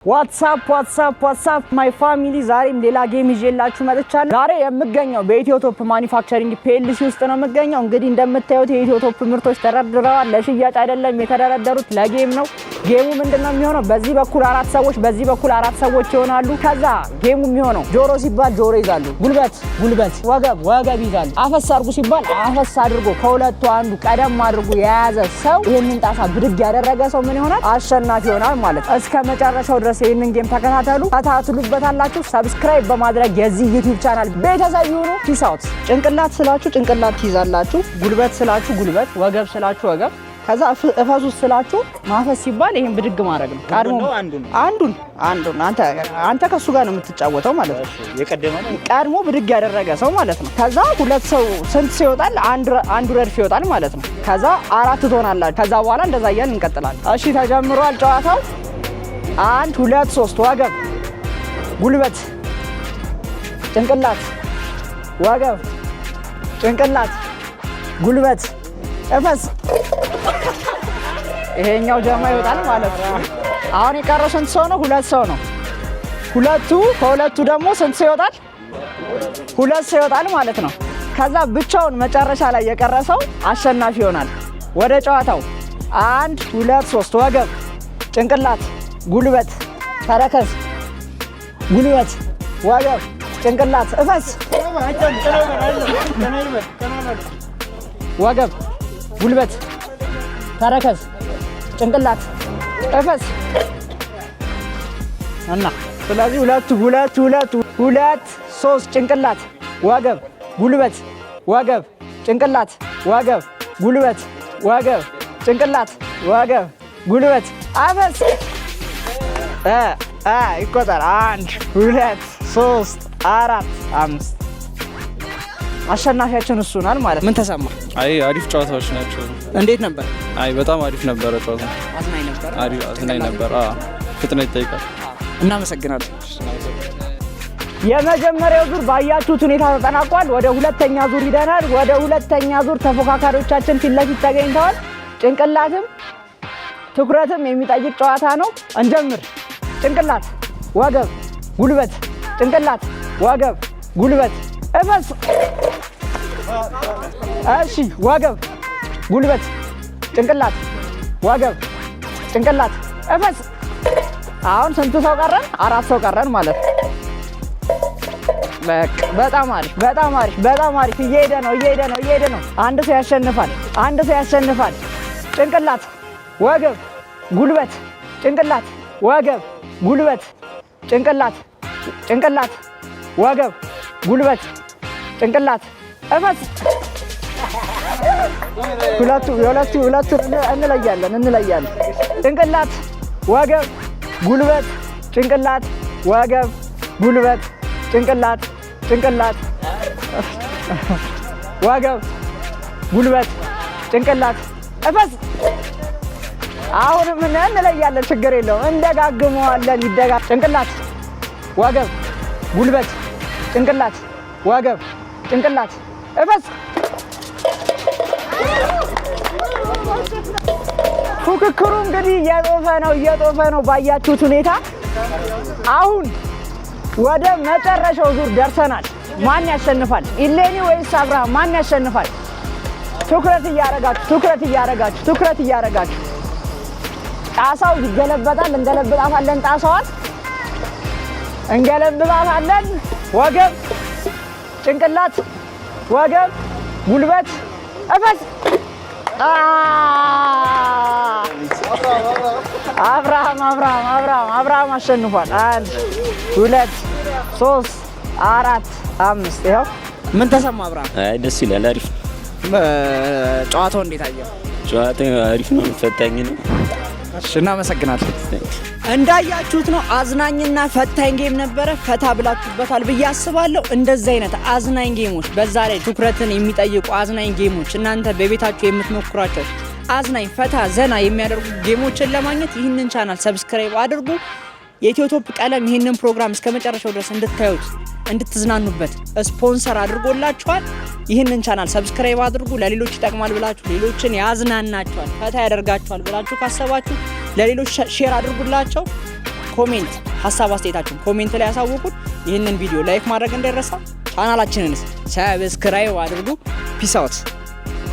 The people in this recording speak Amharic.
ዋትስአፕ ማይ ፋሚሊ ዛሬም ሌላ ጌም ይዤላችሁ መጥቻለሁ። ዛሬ የምገኘው በኢትዮ ቶፕ ማኒፋክቸሪንግ ፒኤልሲ ውስጥ ነው የምገኘው። እንግዲህ እንደምታዩት የኢትዮ ቶፕ ምርቶች ተደርድረዋል። ለሽያጭ አይደለም የተደረደሩት ለጌም ነው። ጌሙ ምንድነው የሚሆነው? በዚህ በኩል 4 ሰዎች በዚህ በኩል 4 ሰዎች ይሆናሉ። ከዛ ጌሙ የሚሆነው ጆሮ ሲባል ጆሮ ይዛሉ፣ ጉልበት ወገብ ይዛሉ። አፈስ አድርጉ ሲባል አፈስ አድርጎ ከሁለቱ አንዱ ቀደም አድርጎ የያዘ ሰው ይሄንን ጣሳ ብድግ ያደረገ ሰው ምን ይሆናል? አሸናፊ ይሆናል ማለት ነው። እስከ መጨረሻው ድረስ ይሄንን ጌም ተከታተሉበታላችሁ። ሰብስክራይብ በማድረግ የዚህ ዩቲዩብ ቻናል ቤተሰብ ይሁኑ። ፒስ አውት። ጭንቅላት ስላችሁ ጭንቅላት ትይዛላችሁ፣ ጉልበት ስላችሁ ጉልበት፣ ወገብ ስላችሁ ወገብ። ከዛ እፈሱ ስላችሁ ማፈስ ሲባል ይሄን ብድግ ማድረግ ነው። አንዱን አንተ ከሱ ጋር ነው የምትጫወተው ማለት ነው። ቀድሞ ብድግ ያደረገ ሰው ማለት ነው። ከዛ ሁለት ሰው ስንት ሲወጣል? አንዱ ረድፍ ይወጣል ማለት ነው። ከዛ 4 ትሆናላችሁ። ከዛ በኋላ እንደዛ እያልን እንቀጥላለን። እሺ ተጀምሯል ጨዋታው። 1 2 3 ወገብ ጉልበት ጭንቅላት ወገብ ጭንቅላት ጉልበት እፈስ። ይሄኛው ጀማ ይወጣል ማለት ነው። አሁን የቀረው ስንት ሰው ነው? 2 ሰው ነው። ከሁለቱ ደግሞ ስንት ሰው ይወጣል? 2 ሰው ይወጣል ማለት ነው። ከዛ ብቻውን መጨረሻ ላይ የቀረሰው አሸናፊ ይሆናል። ወደ ጨዋታው 1 2 3 ወገብ ጭንቅላት ጉልበት ተረከዝ ጉልበት ወገብ ጭንቅላት እፈስ። ወገብ ጉልበት ተረከዝ ጭንቅላት እፈስ እና ስለዚህ 2 3 ጭንቅላት ወገብ ጉልበት ወገብ ጭንቅላት ወገብ ጉልበት ወገብ ጭንቅላት ወገብ ጉልበት አፈስ። ይቆጠር 1 2 3 4 5 አሸናፊያችን እሱ ናል ማለት። ምን ተሰማ? አሪፍ ጨዋታዎች ናቸው። እንዴት ነበር? በጣም አሪፍ ነበረ ጨዋታው። አዝናኝ ነበር። ፍጥነት ይጠይቃል። እናመሰግናለን። የመጀመሪያው ዙር ባያችሁት ሁኔታ ተጠናቋል። ወደ ሁለተኛ ዙር ሂደናል። ወደ ሁለተኛ ዙር ተፎካካሪዎቻችን ፊት ለፊት ተገኝተዋል። ጭንቅላትም ትኩረትም የሚጠይቅ ጨዋታ ነው። እንጀምር። ጭንቅላት ወገብ ጉልበት ጭንቅላት ወገብ ጉልበት እፈስ። እሺ ወገብ ጉልበት ጭንቅላት ወገብ ጭንቅላት እፈስ። አሁን ስንት ሰው ቀረን? 4 ሰው ቀረን ማለት ነው። በጣም አሪፍ እየሄደ ነው። አንድ ሰው ያሸንፋል። ጭንቅላት ወገብ ጉልበት ጭንቅላት ወገብ ጉልበት ጭንቅላት ወገብ ጉልበት ጭንቅላት እፈስ። ሁለቱ እንለያለን። ጭንቅላት ወገብ ጉልበት ጭንቅላት ወገብ ጉልበት ጭንቅላት ወገብ ጉልበት ጭንቅላት እፈስ። አሁንም እንለያለን፣ ችግር የለውም። እንደጋግመዋለን። ጭንቅላት ወገብ ጉልበት ጭንቅላት ወገብ ጭንቅላት እፈስ። ፉክክሩ እንግዲህ እየጦፈ ነው ባያችሁት ሁኔታ። አሁን ወደ መጨረሻው ዙር ደርሰናል። ማን ያሸንፋል? ኢሌኒ ወይስ አብርሃም? ማን ያሸንፋል? ትኩረት እያረጋችሁ ጣሳው ይገለበጣል። እንገለብጣታለን። ወገብ ጭንቅላት ወገብ ጉልበት እፈስ። አብርሃም አሸንፏል። 1 2 3 4 5 ይኸው። ምን ተሰማ አብርሃም? ደስ ይላል። አሪፍ ነው። ጨዋታው እንዴት አየው? ጨዋታው አሪፍ ነው፣ ፈታኝ ነው። እሺ እናመሰግናለን። እንዳያችሁት ነው አዝናኝና ፈታኝ ጌም ነበረ። ፈታ ብላችሁበታል ብዬ አስባለሁ። እንደዚህ አይነት አዝናኝ ጌሞች፣ በዛ ላይ ትኩረትን የሚጠይቁ አዝናኝ ጌሞች እናንተ በቤታችሁ የምትሞክሯቸው አዝናኝ ፈታ ዘና የሚያደርጉ ጌሞችን ለማግኘት ይህንን ቻናል ሰብስክራይብ አድርጉ። የኢትዮ ቶፕ ቀለም ይህንን ፕሮግራም እስከ መጨረሻው ድረስ እንድታዩት እንድትዝናኑበት ስፖንሰር አድርጎላችኋል። ይህንን ቻናል ሰብስክራይብ አድርጉ። ለሌሎች ይጠቅማል ብላችሁ ሌሎችን ያዝናናቸዋል ፈታ ያደርጋቸዋል ብላችሁ ካሰባችሁ ለሌሎች ሼር አድርጉላቸው። ኮሜንት ሀሳብ አስተያየታችሁን ኮሜንት ላይ ያሳውቁን። ይህንን ቪዲዮ ላይክ ማድረግ እንዳይረሳ። ቻናላችንን ሰብስክራይብ አድርጉ። ፒስ አውት